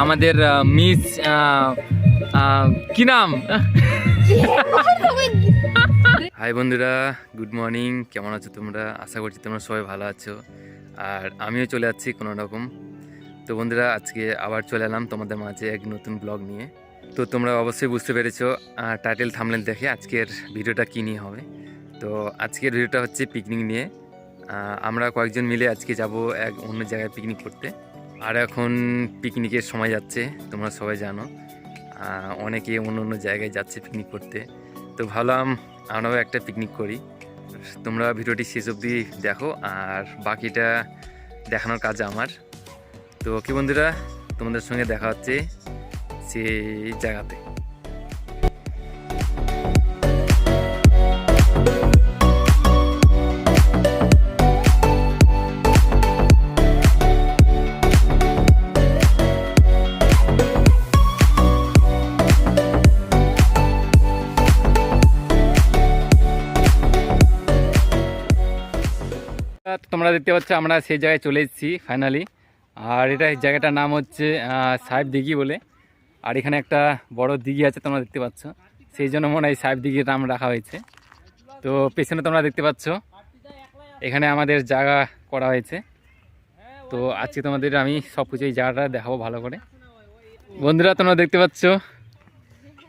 আমাদের মিস কি নাম? হাই বন্ধুরা, গুড মর্নিং। কেমন আছো তোমরা? আশা করছি তোমরা সবাই ভালো আছো, আর আমিও চলে যাচ্ছি কোনো রকম। তো বন্ধুরা, আজকে আবার চলে এলাম তোমাদের মাঝে এক নতুন ব্লগ নিয়ে। তো তোমরা অবশ্যই বুঝতে পেরেছো টাইটেল থাম্বনেল দেখে আজকের ভিডিওটা কী নিয়ে হবে। তো আজকের ভিডিওটা হচ্ছে পিকনিক নিয়ে। আমরা কয়েকজন মিলে আজকে যাব এক অন্য জায়গায় পিকনিক করতে। আর এখন পিকনিকের সময় যাচ্ছে, তোমরা সবাই জানো। অনেকে অন্য অন্য জায়গায় যাচ্ছে পিকনিক করতে। তো ভাবলাম আমরাও একটা পিকনিক করি। তোমরা ভিডিওটি শেষ অবধি দেখো, আর বাকিটা দেখানোর কাজ আমার। তো কি বন্ধুরা, তোমাদের সঙ্গে দেখা হচ্ছে সেই জায়গাতে। তোমরা দেখতে পাচ্ছ আমরা সেই জায়গায় চলে এসেছি ফাইনালি। আর এটা জায়গাটার নাম হচ্ছে সাহেব দিঘি বলে। আর এখানে একটা বড় দিঘি আছে, তোমরা দেখতে পাচ্ছ, সেই জন্য মনে হয় সাহেব দিঘির নাম রাখা হয়েছে। তো পেছনে তোমরা দেখতে পাচ্ছ এখানে আমাদের জায়গা করা হয়েছে। তো আজকে তোমাদের আমি সব কিছু এই জায়গাটা দেখাবো ভালো করে। বন্ধুরা, তোমরা দেখতে পাচ্ছ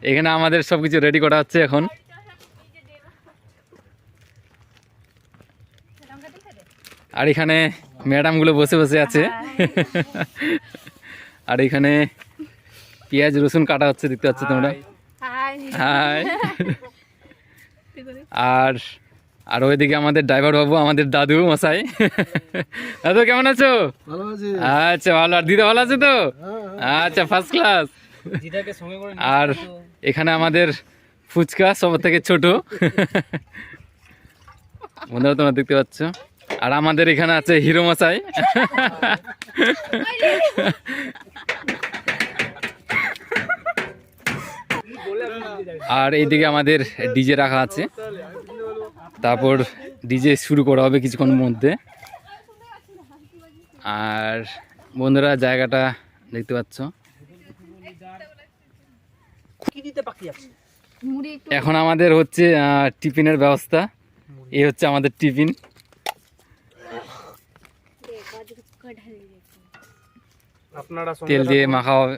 এখানে আমাদের সব কিছু রেডি করা হচ্ছে এখন। আর এখানে ম্যাডামগুলো বসে বসে আছে। আর এখানে পেঁয়াজ রসুন কাটা হচ্ছে, দেখতে পাচ্ছ তোমরা। হাই। আর আর ওইদিকে আমাদের ড্রাইভার বাবু, আমাদের দাদু মশাই। দাদু কেমন আছো? আচ্ছা ভালো। আর দিদা ভালো আছে তো? আচ্ছা, ফার্স্ট ক্লাস। আর এখানে আমাদের ফুচকা সব থেকে ছোট। বন্ধুরা, তোমরা দেখতে পাচ্ছ। আর আমাদের এখানে আছে হিরো মশাই। আর এইদিকে আমাদের ডিজে রাখা আছে, তারপর ডিজে শুরু করা হবে কিছুক্ষণের মধ্যে। আর বন্ধুরা, জায়গাটা দেখতে পাচ্ছ। এখন আমাদের হচ্ছে টিফিনের ব্যবস্থা। এই হচ্ছে আমাদের টিফিন। তেল দিয়ে মাখা হবে।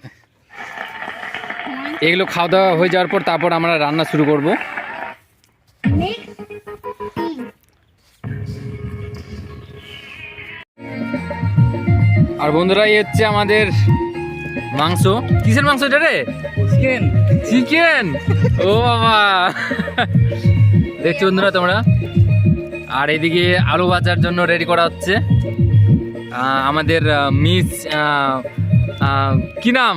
এগুলো খাওয়া দাওয়া হয়ে যাওয়ার পর তারপর আমরা রান্না শুরু করব। আর বন্ধুরা, এই হচ্ছে আমাদের মাংস। কিসের মাংস এটা রে? চিকেন। চিকেন? ও বাবা, দেখছো বন্ধুরা তোমরা। আর এদিকে আলু ভাজার জন্য রেডি করা হচ্ছে। আমাদের মিস কি নাম?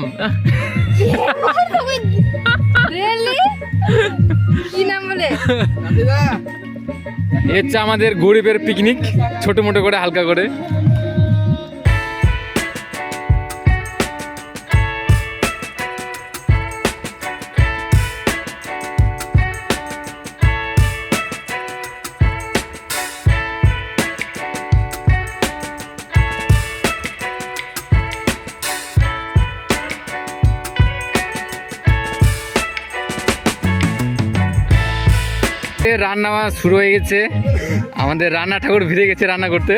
হচ্ছে আমাদের গরিবের পিকনিক, ছোট মোটো করে হালকা করে। রান্না শুরু হয়ে গেছে, আমাদের রান্না ঠাকুর ভিড়ে গেছে রান্না করতে।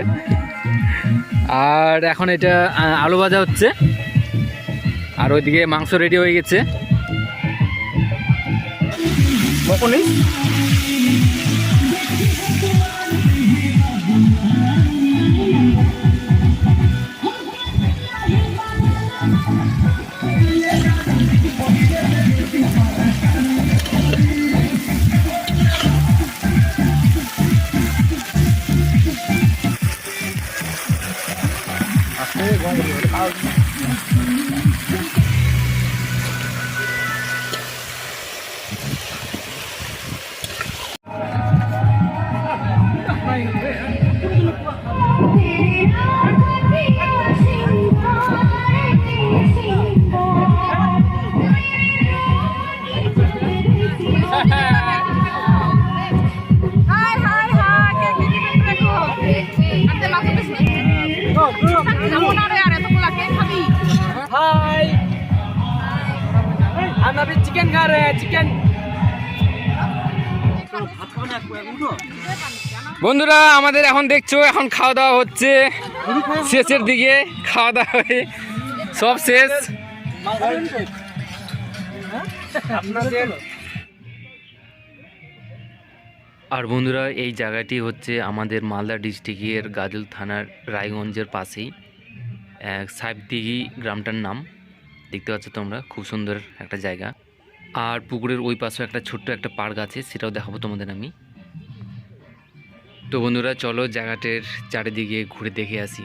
আর এখন এটা আলু ভাজা হচ্ছে, আর ওইদিকে মাংস রেডি হয়ে গেছে। Kamu nari ada tuh lagi kami. Chicken খা রে চিকেন। বন্ধুরা আমাদের এখন দেখছো এখন খাওয়া দাওয়া হচ্ছে শেষের দিকে, খাওয়া দাওয়া হয়ে সব শেষ। আর বন্ধুরা এই জায়গাটি হচ্ছে আমাদের মালদা ডিস্ট্রিক্টের গাজল থানার রায়গঞ্জের পাশেই সাহেবদিঘি গ্রামটার নাম। দেখতে পাচ্ছ তোমরা, খুব সুন্দর একটা জায়গা। আর পুকুরের ওই পাশে একটা ছোট্ট একটা পার্ক আছে, সেটাও দেখাবো তোমাদের আমি। তো বন্ধুরা চলো জায়গাটার চারিদিকে ঘুরে দেখে আসি।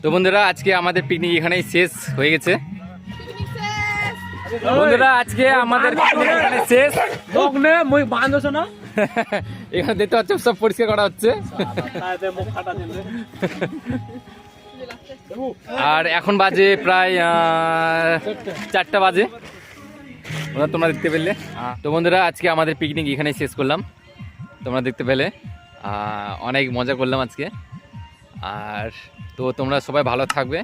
তো বন্ধুরা আজকে আমাদের পিকনিক এখানেই শেষ হয়ে গেছে। বন্ধুরা আজকে আমাদের পিকনিক এখানে শেষ। এখানে দেখতে পাচ্ছ সব পরিষ্কার করা হচ্ছে। আর এখন বাজে প্রায় 4টা বাজে, তোমরা দেখতে পেলে। তো বন্ধুরা আজকে আমাদের পিকনিক এখানেই শেষ করলাম, তোমরা দেখতে পেলে। অনেক মজা করলাম আজকে। আর তো তোমরা সবাই ভালো থাকবে,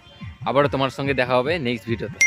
আবারও তোমার সঙ্গে দেখা হবে নেক্সট ভিডিওতে।